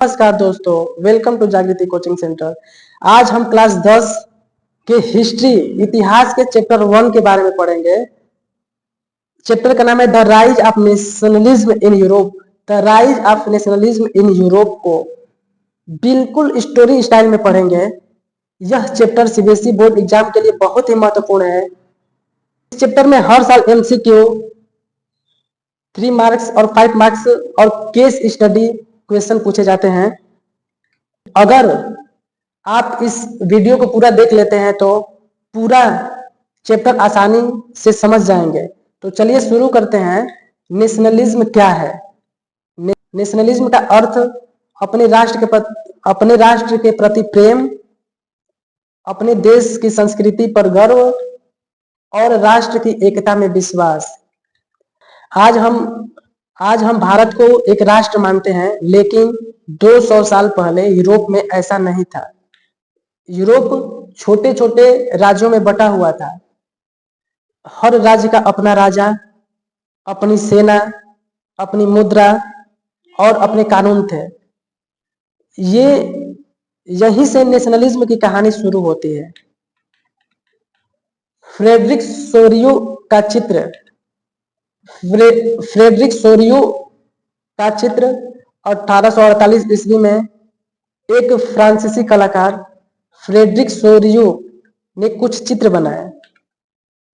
नमस्कार दोस्तों, welcome to जागृति कोचिंग सेंटर। आज हम क्लास 10 के हिस्ट्री इतिहास के चैप्टर 1 के बारे में पढ़ेंगे। चैप्टर का नाम है the rise of nationalism in Europe. The rise of nationalism in Europe को बिल्कुल स्टोरी स्टाइल में पढ़ेंगे। यह चैप्टर सीबीएसई बोर्ड एग्जाम के लिए बहुत ही महत्वपूर्ण है। इस चैप्टर में हर साल एमसीक्यू 3 मार्क्स और 5 मार्क्स और केस स्टडी क्वेश्चन पूछे जाते हैं। अगर आप इस वीडियो को पूरा देख लेते हैं तो पूरा चैप्टर आसानी से समझ जाएंगे। तो चलिए शुरू करते हैं। नेशनलिज्म क्या है? नेशनलिज्म का अर्थ अपने राष्ट्र के प्रति प्रेम, अपने देश की संस्कृति पर गर्व और राष्ट्र की एकता में विश्वास। आज हम भारत को एक राष्ट्र मानते हैं, लेकिन 200 साल पहले यूरोप में ऐसा नहीं था। यूरोप छोटे छोटे राज्यों में बटा हुआ था। हर राज्य का अपना राजा, अपनी सेना, अपनी मुद्रा और अपने कानून थे। यहीं से नेशनलिज्म की कहानी शुरू होती है। फ्रेडरिक सोरियो का चित्र 1848 ईस्वी में एक फ्रांसीसी कलाकार फ्रेडरिक सोरियो ने कुछ चित्र बनाए।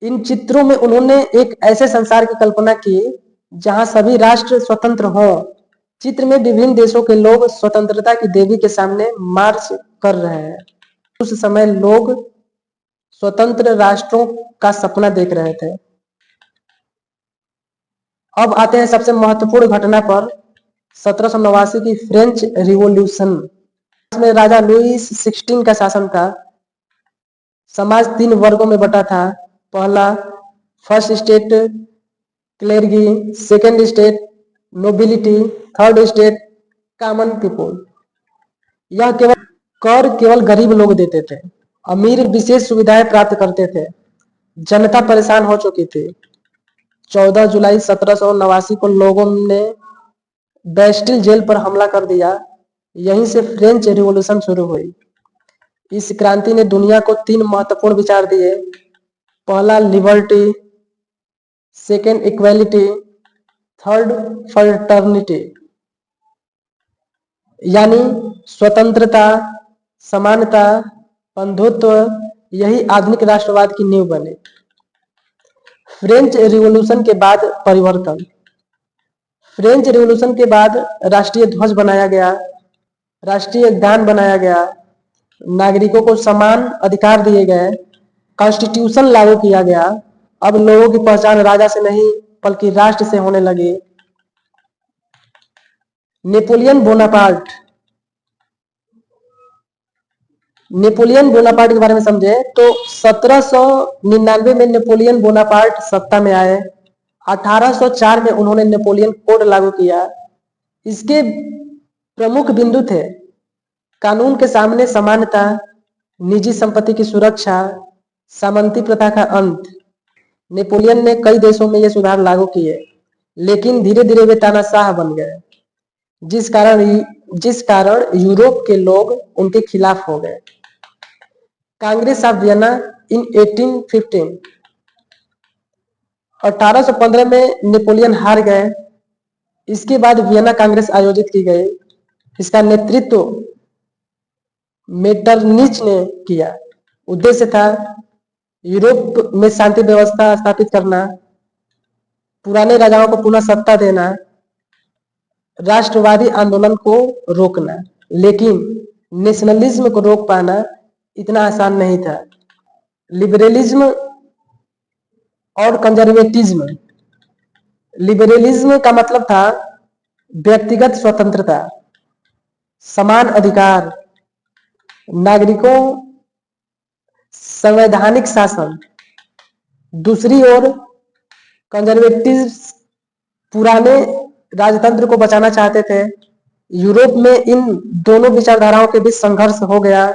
इन चित्रों में उन्होंने एक ऐसे संसार की कल्पना की जहां सभी राष्ट्र स्वतंत्र हों। चित्र में विभिन्न देशों के लोग स्वतंत्रता की देवी के सामने मार्च कर रहे हैं। उस समय लोग स्वतंत्र राष्ट्रों का सपना देख रहे थे। अब आते हैं सबसे महत्वपूर्ण घटना पर, 1789 की फ्रेंच रिवॉल्यूशन में राजा लुईस 16 का शासन था। समाज 3 वर्गों में बटा था। पहला first state clergy, second state nobility, third state common people. यह केवल गरीब लोग देते थे। अमीर विशेष सुविधाएं प्राप्त करते थे। जनता परेशान हो चुकी थी। 14 जुलाई 1789 को लोगों ने बेस्टिल जेल पर हमला कर दिया। यहीं से फ्रेंच रिवॉल्यूशन शुरू हुई। इस क्रांति ने दुनिया को 3 महत्वपूर्ण विचार दिए। पहला liberty, second equality, third fraternity, यानी स्वतंत्रता, समानता, बंधुत्व। यही आधुनिक राष्ट्रवाद की नींव बने। फ्रेंच रिवॉल्यूशन के बाद परिवर्तन। फ्रेंच रिवॉल्यूशन के बाद राष्ट्रीय ध्वज बनाया गया, राष्ट्रीय गान बनाया गया, नागरिकों को समान अधिकार दिए गए, कॉन्स्टिट्यूशन लागू किया गया। अब लोगों की पहचान राजा से नहीं बल्कि राष्ट्र से होने लगी। नेपोलियन बोनापार्ट के बारे में समझे तो 1799 में नेपोलियन बोनापार्ट सत्ता में आए। 1804 में उन्होंने नेपोलियन कोड लागू किया। इसके प्रमुख बिंदु थे कानून के सामने समानता, निजी संपत्ति की सुरक्षा, सामंती प्रथा का अंत। नेपोलियन ने कई देशों में ये सुधार लागू किए, लेकिन धीरे धीरे वे तानाशाह बन गए, जिस कारण यूरोप के लोग उनके खिलाफ हो गए। कांग्रेस ऑफ वियना इन 1815। 1815 में नेपोलियन हार गए। इसके बाद वियना कांग्रेस आयोजित की गई। इसका नेतृत्व मेटरनिच ने किया। उद्देश्य था यूरोप में शांति व्यवस्था स्थापित करना, पुराने राजाओं को पुनः सत्ता देना, राष्ट्रवादी आंदोलन को रोकना। लेकिन नेशनलिज्म को रोक पाना इतना आसान नहीं था। लिबरलिज्म और कंजर्वेटिज्म। लिबरलिज्म का मतलब था व्यक्तिगत स्वतंत्रता, समान अधिकार, नागरिकों संवैधानिक शासन। दूसरी ओर कंजर्वेटिव पुराने राजतंत्र को बचाना चाहते थे। यूरोप में इन दोनों विचारधाराओं के बीच संघर्ष हो गया।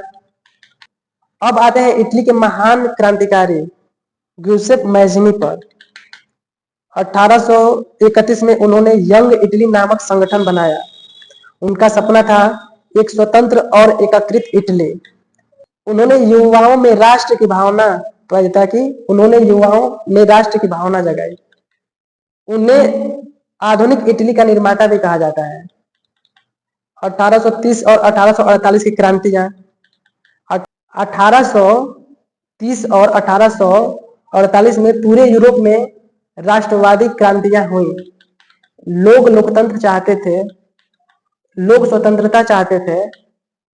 अब आते हैं इटली के महान क्रांतिकारी ग्यूसेप मैज़िनी पर। 1831 में उन्होंने यंग इटली नामक संगठन बनाया। उनका सपना था एक स्वतंत्र और एकीकृत इटली। उन्होंने युवाओं में राष्ट्र की भावना पैदा की, उन्होंने युवाओं में राष्ट्र की भावना जगाई। उन्हें आधुनिक इटली का निर्माता भी कहा जाता है। 1830 और 1848 की क्रांतियां, 1830 और 1848 में पूरे यूरोप में राष्ट्रवादी क्रांतियां हुई। लोग लोकतंत्र चाहते थे, लोग स्वतंत्रता चाहते थे।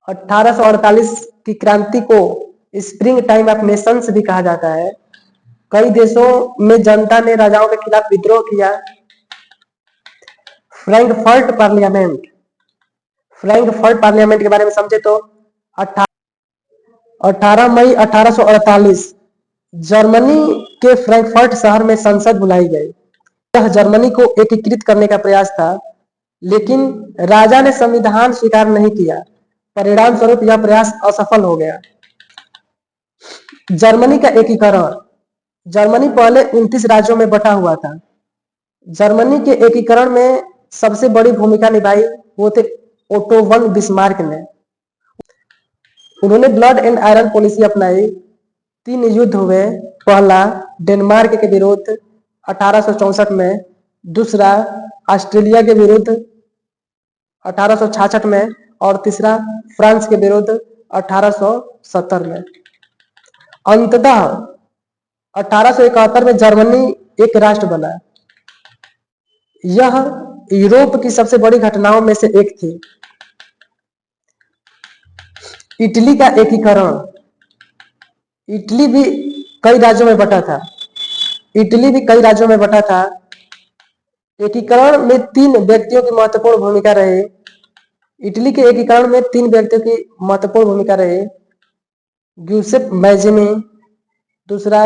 1848 की क्रांति को स्प्रिंग टाइम ऑफ नेशंस भी कहा जाता है। कई देशों में जनता ने राजाओं के खिलाफ विद्रोह किया। फ्रैंकफर्ट पार्लियामेंट, फ्रैंकफर्ट पार्लियामेंट के बारे में समझे तो 18 मई 1848 जर्मनी के फ्रैंकफर्ट शहर में संसद बुलाई गई। यह जर्मनी को एकीकृत करने का प्रयास था, लेकिन राजा ने संविधान स्वीकार नहीं किया। परिणाम स्वरूप यह प्रयास असफल हो गया। जर्मनी का एकीकरण, जर्मनी पहले 29 राज्यों में बटा हुआ था। जर्मनी के एकीकरण में सबसे बड़ी भूमिका निभाई वो थे ओटो वन बिस्मार्क ने। उन्होंने ब्लड एंड आयरन पॉलिसी अपनाई। 3 युद्ध हुए। पहला डेनमार्क के विरुद्ध 1864 में, दूसरा ऑस्ट्रेलिया के विरुद्ध 1866 में और तीसरा फ्रांस के विरुद्ध 1870 में। अंततः 1871 में जर्मनी एक राष्ट्र बना। यह यूरोप की सबसे बड़ी घटनाओं में से एक थी। इटली का एकीकरण, इटली भी कई राज्यों में बटा था। इटली भी कई राज्यों में बटा था। एकीकरण में 3 व्यक्तियों की महत्वपूर्ण भूमिका रही। इटली के एकीकरण में 3 व्यक्तियों की महत्वपूर्ण भूमिका रही। ग्यूसेप मैजिनी, दूसरा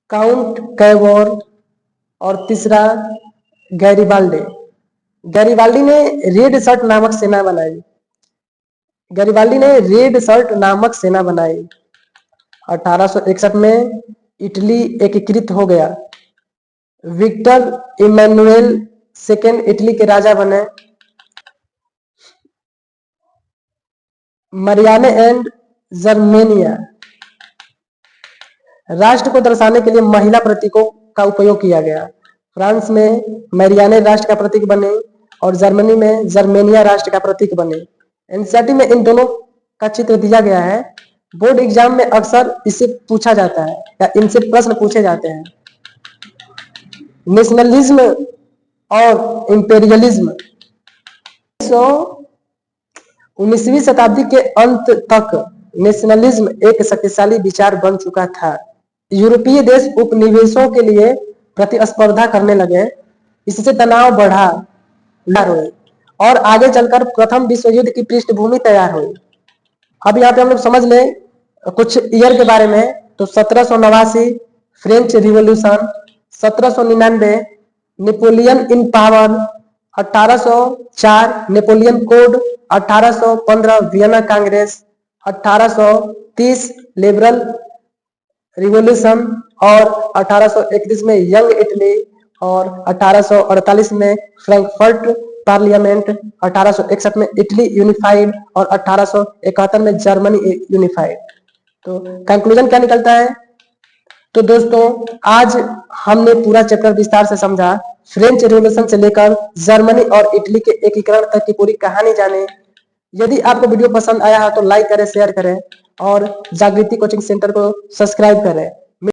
काउंट कैवोर और तीसरा गैरिबाल्डी। गैरिबाल्डी ने रेड शर्ट नामक सेना बनाई। गैरिबाल्डी ने रेड शर्ट नामक सेना बनाई। 1861 में इटली एकीकृत हो गया। विक्टर इमैनुएल सेकेंड इटली के राजा बने। मरियाने एंड जर्मेनिया, राष्ट्र को दर्शाने के लिए महिला प्रतीकों का उपयोग किया गया। फ्रांस में मैरियाने राष्ट्र का प्रतीक बने और जर्मनी में जर्मेनिया राष्ट्र का प्रतीक बने। एनसीईआरटी में इन दोनों का चित्र दिया गया है। बोर्ड एग्जाम में अक्सर इससे पूछा जाता है या इनसे प्रश्न पूछे जाते हैं। नेशनलिज्म और इंपेरियलिज्म। 19वीं शताब्दी के अंत तक नेशनलिज्म एक शक्तिशाली विचार बन चुका था। यूरोपीय देश उपनिवेशों के लिए प्रतिस्पर्धा करने लगे। इससे तनाव बढ़ा और आगे चलकर प्रथम विश्व युद्ध की पृष्ठभूमि तैयार हुई। अब यहाँ पे हम लोग समझ लें कुछ ईयर के बारे में। तो 1789 French revolution, 1799 Napoleon in power, 1804 Napoleon code, 1815 Vienna congress, 1830 liberal revolution और 1831 में यंग इटली और 1848 में फ्रैंकफर्ट पार्लियामेंट, 1861 में इटली यूनिफाइड और 1871 में जर्मनी यूनिफाइड। तो कंक्लूजन क्या निकलता है? तो दोस्तों आज हमने पूरा चैप्टर विस्तार से समझा। फ्रेंच रिवॉल्यूशन से लेकर जर्मनी और इटली के एकीकरण तक की पूरी कहानी जाने। यदि आपको वीडियो पसंद आया है तो लाइक करें, शेयर करें और जागृति कोचिंग सेंटर को सब्सक्राइब करें।